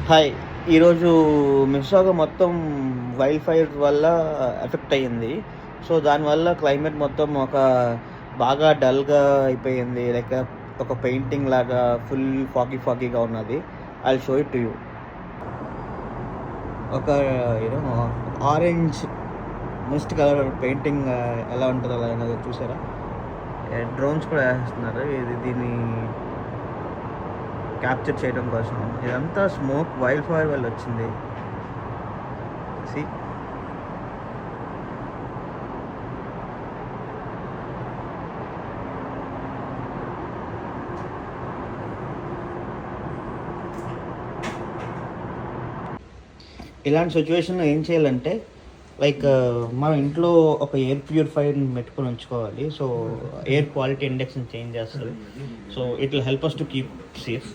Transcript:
Hi! ఈరోజు మిస్సాగా మొత్తం wild fire వల్ల ఎఫెక్ట్ అయ్యింది. సో, దానివల్ల క్లైమేట్ మొత్తం బాగా డల్‌గా అయిపోయింది. లైక్ ఒక పెయింటింగ్ లాగా ఫుల్ ఫాగీగా ఉన్నది. I will show it to you. ఒక you know orange mist colour painting ఎలా ఉంటదో అలా చూసారా? డ్రోన్స్ కూడా ఏస్తున్నారు. దీన్ని క్యాప్చర్ చేయడం కోసం. ఇదంతా స్మోక్ వైల్డ్ ఫైర్ వల్ల వచ్చింది. సీ ఇలాంటి సిచ్యువేషన్‌లో ఏం చేయాలంటే లైక్ మన ఇంట్లో ఒక ఎయిర్ ప్యూరిఫైయర్‌ని పెట్టుకొని ఉంచుకోవాలి. సో, ఎయిర్ క్వాలిటీ ఇండెక్స్‌ని చేంజ్ చేస్తది. So, it will help us to keep safe.